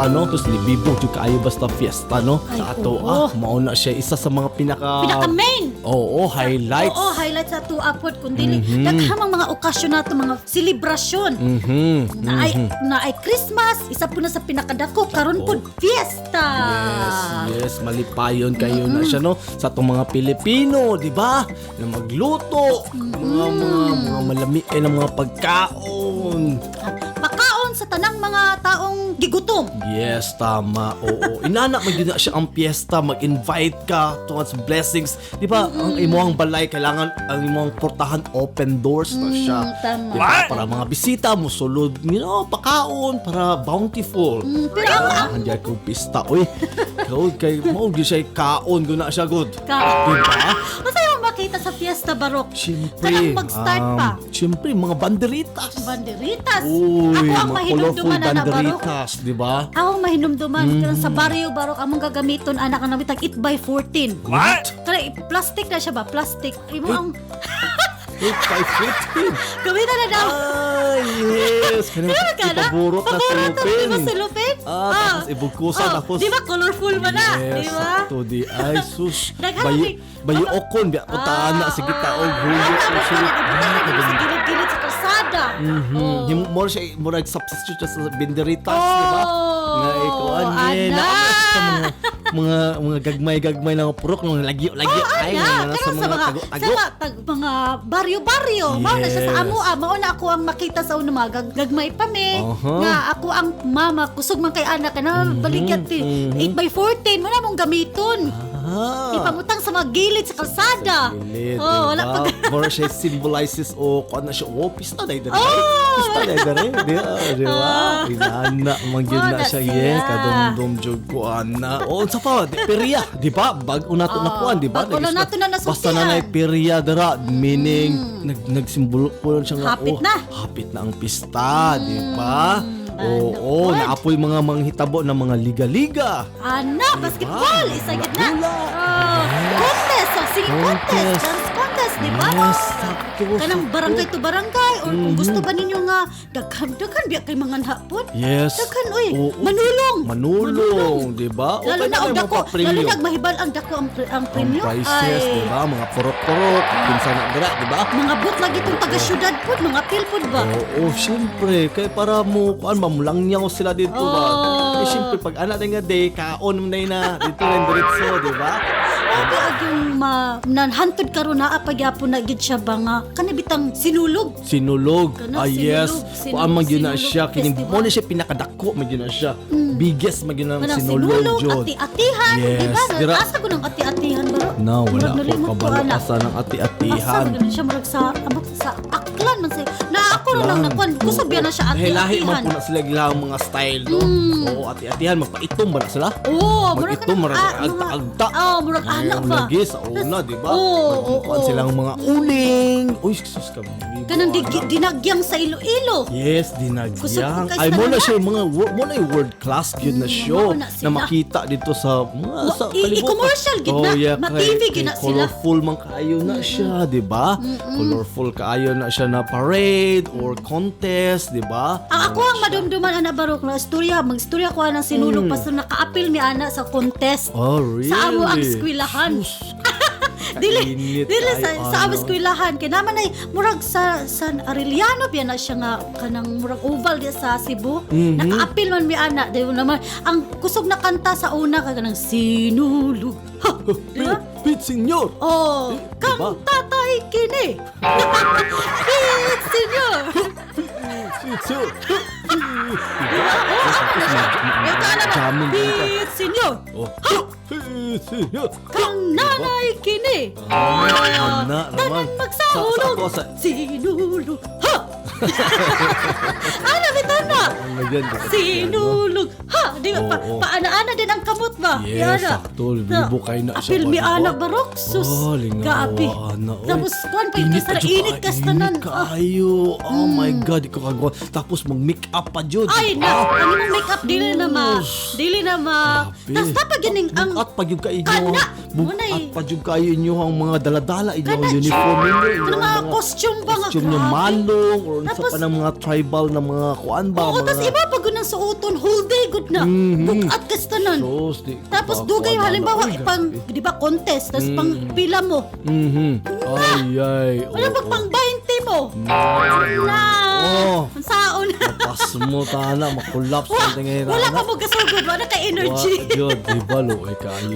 fiesta, no? Tapos libibog yung kaayo basta fiesta, no? Ay, Sa atoa, mauna siya isa sa mga pinaka-main. Oo, highlights. Oo, highlights sa atoa pod kundi daghamang mga okasyon nato, mga selebrasyon. Na ay Christmas, isa po na sa pinakadako karon pod fiesta. Yes, malipayon kayo na siya, no? Sa itong mga Pilipino, di ba? Na magluto, mga malami ng mga pagkaon. Pagkaon sa tanang mga taong gigutom. Yes, tama. Oo. Inana magina siya ang piyesta, mag-invite ka towards blessings. Di ba? Ang imong balay kailangan ang imong portahan open doors na siya. Tama. Di ba? Para mga bisita mo sulod, pakaon para bountiful. Pero Handiyan ko pista. Uy, kaod kay mo gyud siya kaon guna siya good. Di ba? Masaya mo makita sa Fiesta Barok. Siyempre. Kanang mag-start pa. Siyempre, mga banderitas. Banderitas. Uy, Ako ang mga mahinumduman colorful na Barok. banderitas, di ba? Ako ang mahinumduman. Sa barrio Barok among gagamiton anak ang nabitag 8x14. What? Kaya plastic na siya ba? Plastic. Ay mo ang 8x15. gamitan na daw. Ay, yes. Kanang ipaburot na silupin. Di ba silupin? Tapos ibugkusan. Tapos, di ba colorful man na? Di yes, ba? sakto di. Ay, sus. Daghang Bayo okon. Biya ko taana. Sige taog. Hulog. Sa gilid-gilid sa kalsada. More siya, more like substitute siya sa binderitas, di ba? Nga ikuan ana. Sa mga gagmay-gagmay na purok, mga lagyo-lagyo. Ay, Sa mga tago-tago. mga baryo-baryo. Mao na siya sa amo. Mao na ako ang makita sa una mga gagmay pa me. Nga ako ang mama kusog man kay anak na baligyan 8x14 mo na mong gamiton. Ipangutang sa mga gilid sa kalsada. Wala pag more siya symbolizes kuan na siya. Pista na idari. Pista na idari. Di ba? Inana mangyud na siya. Yes, kadumdum jud ko ana. Sa pa, perya, di ba? Bag-o nato na kuan, di ba? Bag-o nato na nasuktihan. Basta na perya dara, meaning nagsimbolo po siya nga. Hapit na ang pista, di ba? Oo, naapoy mga manghitabo ng mga liga-liga. Basketball, isa gitna. Contest, singing contest, dance contest, di ba? Yes, sakto. Kanang barangay to barangay, or kung gusto ba ninyo nga, daghan biya kay mga hapon. Yes. Daghan, manulong, di ba? Lalo na ang dako, lalo na mahibal ang dako ang premyo. Ang prices, di ba? Mga purok-purok, pinsan na dira, di ba? Mga but lagi itong taga-syudad po, mga pilpod ba? Oo, siyempre. Kaya para mo, mamulang niya ko sila dito ba? Eh, siyempre, pag anak na nga day, kaon mo na dito rin diretso, di ba? Ako yung nanhantod karon na pagyapon na gid siya ba nga kanibitang sinulog. Yes. Kuan man gyud na siya, kini mo na siya pinakadako man gyud na siya. Biggest man gyud na sinulog jud. Ati-atihan, di ba? Yes. Asa ko ng ati-atihan ba? No, wala ko kabalo asa ng ati-atihan. Asa siya murag sa aklan man say. Na ako lang nakuan, kusog na siya Lahi man ati-atihan. po na sila gilang mga style do. Oo, ati-atihan magpaitom ba na sila? Oo, mag-itom marag agta. Murag anak ba? Lagi sa una, di ba? Magkukuan silang mga uling. Uy, sus ka. Kanang dinagyang sa Iloilo. Yes, dinagyang. Ay, mo na siya mga mo na world class gyud na show na makita dito sa mga sa kalibutan. I-commercial gid na. Ma-TV gid na sila. Colorful man kaayo na siya, di ba? Colorful kaayo na siya na parade or contest, di ba? Ako ang madumduman ana Barok na istorya, mag-istorya ko ng sinulog pa sa naka-appeal mi ana sa contest. Oh, really? Sa amo ang eskwelahan. Dili sa amo eskwelahan kay naman ay murag sa Arellano biya na siya nga kanang murag oval di sa Cebu. Naka-appeal man mi ana, di naman ang kusog na kanta sa una kanang sinulog. Ha, diba? Pit senyor. Oh, kang tatay kini. Pit senyor. Senyor. Ito na Pit senyor. Senyor. Kang nanay kini. Tanan magsahulog. Sinulog. Ha! Ano bitaw na? Sinulog. Ha! Di ba? Paana-ana din ang kamot ba? Yes, sakto. Bibukay na siya. Apil mi anak Barok. Sus. Gaapi. Tapos kuhan pa yung kasara. Init kastanan. Kaayo. Oh my God. Ikaw kagawa. Tapos mag-make up pa dyan. Ay na. Ano mong make up? Dili na ma. Tapos dapat ganing ang bukat pa yung kainyo. kana. Bukat pa yung kayo inyo ang mga daladala. Inyong uniform ninyo. Ano mga costume ba nga? Costume nyo malong. Or Tapos pa ng mga tribal na mga kuan ba. Oo, tapos iba pag ng suoton, whole day good na. Bukat ka sa tanan. Tapos dugay halimbawa pang, di ba, contest, tapos pang pila mo. Ay. Wala pag pang 20 mo. Ang saon. Pas mo tana, makulaps na tingin. Wala ka mo kasugod, wala ka energy. Yun, di ba lo, ay kayo.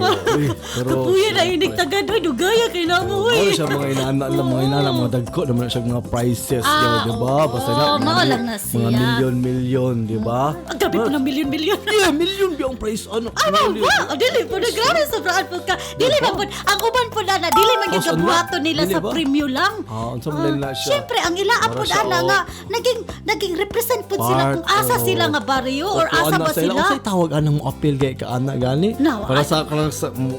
Kapuya na inig tagad, ay dugaya kay na mo. Wala siya mga inana, mga dagko naman siya mga prices. Di ba? Basta na, maalam na siya. mga milyon-milyon, di ba? Ang gabi po ng milyon-milyon. Yeah, milyon ba ang price? Ano? Dili po na grabe sobraan po ka. Dili man po, ang uban po na dili man yung kabuhato nila sa premyo lang. Ang samlan na siya. Siyempre, ang ilaan po na nga, naging represent po sila kung asa sila nga baryo or asa ba sila. Unsa'y tawag anang apil kay kaana gani? Para sa kanang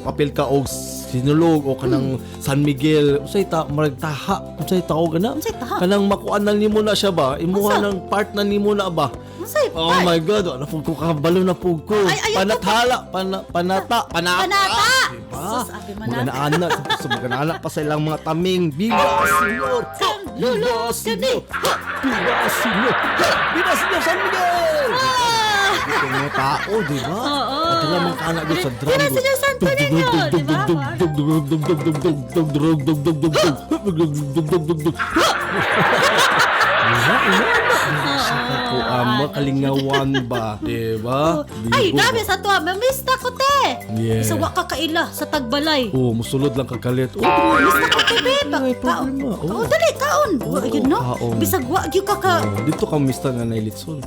apil ka og Sinulog o kanang San Miguel, unsay maragtaha, unsay tawag na? Kanang makuanan nimo na siya ba? Imuha ng part na nimo na ba? Oh my God, ano po ko kabalo na po ko. Panathala, panata. Diba? Magana-anak, magana-anak pa sa ilang mga taming. Viva Senyor! Viva Senyor! Viva Senyor! Viva Senyor San Miguel! Ito mga tao, di ba? At lang mga kanak doon sa drum. Viva Senyor Santo Niño! Di ba? Kalingawan ba? Diba? Ay, dami sa tuwa. Mamista ko, te. Yeah. Isa wa ka kaila sa tagbalay. Musulod lang kagalit. Mamista ko, te, babe. Kaon. Dali, kaon. Ayun, no? Bisag wa, gyud ka ka. Dito ka mista nga nailitson.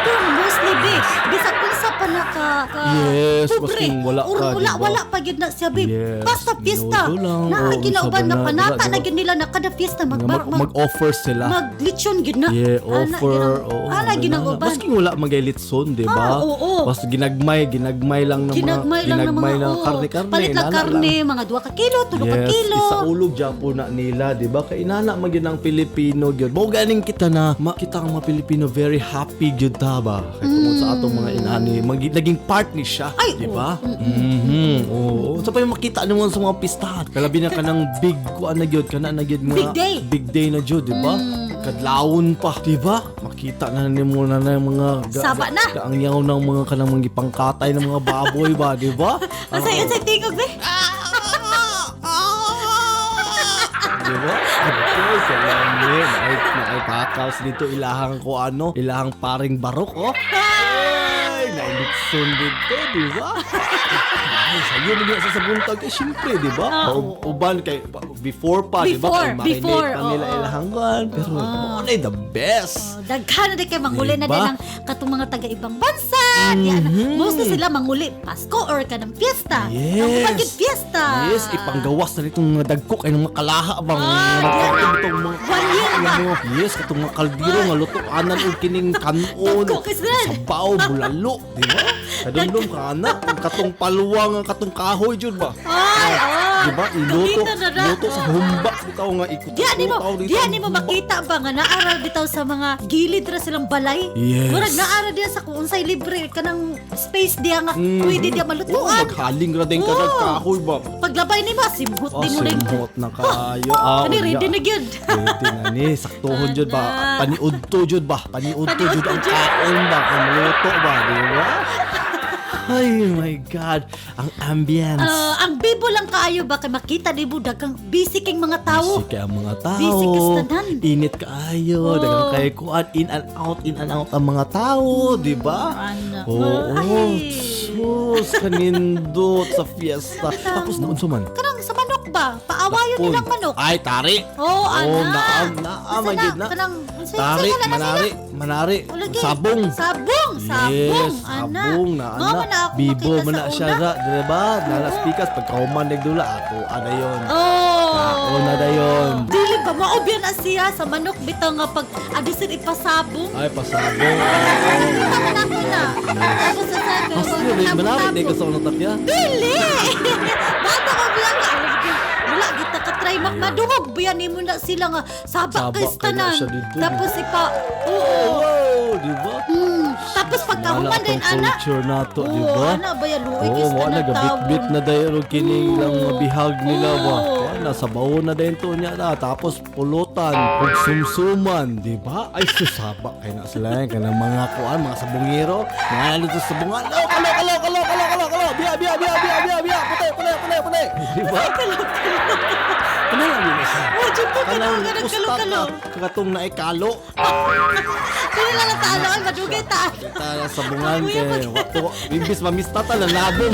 Pero mostly, babe. Bisag unsa pa na ka yes, pobre. Wala ka, diba? Wala pa gyud na siya, babe. Yes, Basta fiesta. Na ginauban na panata na gyud nila na kada fiesta mag-offer sila. Maglitsyon gyud na. Yeah, offer. Ana ginauban. Maski wala magalitson, di ba? Basta ginagmay lang ng karne-karne. Palit lang karne, mga 2 ka kilo, 3 ka kilo. Yes, isa ulog dyan po na nila, di ba? Kaya inana magyud ang Pilipino gyud. Mo ganing kita na makita ang mga Pilipino very happy gyud ta ba? Kaya tungod sa atong mga inani, naging part ni siya, di ba? Sa pa yung makita naman sa mga pistahan. Kalabi na kanang big kuan na gyud, kana na gyud mga big day na gyud, di ba? Kadlawon pa, di ba? Makita na nimo na yung mga saba na. Ang yaw ng mga kanang mga pangkatay ng mga baboy ba, di ba? Unsa'y tingog be? Di ba? Okay, salamin. Ay pakaws dito ilahang ko ilahang paring Barok, Ay, nailitson dito, di ba? Sayo mo sa buntag syempre, di ba? Uban kay before pa, di ba? Kay marinate pa nila ilahanggan. Pero ano the best. Daghan na di kay manguli na din ang katong mga taga-ibang bansa. Mostly sila manguli Pasko or kanang fiesta. Yes. Ang fiesta. Yes, ipanggawas na itong mga dagko kay mga kalaha bang itong mga yes, katong mga kaldiro nga luto anan og kining kanon. Sabaw, bulalo, di ba? Kadumdum ka anak, katong paluwang ang katong kahoy jud ba? Di ba? Iluto sa humba bitaw nga ikot. Diyan ni mo makita ba nga naaral bitaw sa mga gilid ra silang balay? Yes. Murag naaral diya sa kung unsay libre kanang space diya nga pwede diya malutuan. Maghaling ra din kada kahoy ba? Paglabay ni mo simhot din mo rin. Simhot na kayo. Ani ready na gyud. Ready na ni saktuhon jud ba? Paniudto jud ba? Paniudto jud ang kaon ba? Kung luto ba, di ba? Ay my God, ang ambience. Ang bibo lang kaayo ba kay makita ni mo daghang busy king mga tao. Busy kay ang mga tao. Busy kastanan. Init kaayo, daghang kay kuan in and out ang mga tao, di ba? Sus, kanindot sa fiesta. Tapos noon suman. Kanang sa manok ba? Paawayon nilang manok. Ay, tari. Magid na. Tari, manari. Sabong. Yes, sabong na ana. Bibo man na siya ra, di ba? Nalaspikas pagkauman nagdula ato ana yon. Na dayon. Dili ba maobya na siya sa manok bitaw nga pag adisin ipasabong. Ay, pasabong. Tapos sa sabi. Manari di ka sa unatak ya. Dili. Bata ko bilang wala kita ka try makmadungog biyan nimo na sila nga sabak kay tanan. Tapos di ba? Tapos pagkahuman din ana. Culture nato, di ba? Ana ba yan luoy kis wala gabit-bit na dayon og kining lang mabihag nila ba. nasa baon na din to niya na. Tapos pulutan, pag sumsuman, di ba? Ay, susaba kayo na sila yan. Kanang mga kuan, mga sabungero. Mga nalito sa bunga. Kalo. Biya. Puti. Di ba? Kanang ano na siya? Oh, dyan po ka Kanang na, ustak kalo. na kakatong na ikalo. Kaya lang talo, ay madugay ta. Tala sa bungan kay. Imbis mamistata na labong.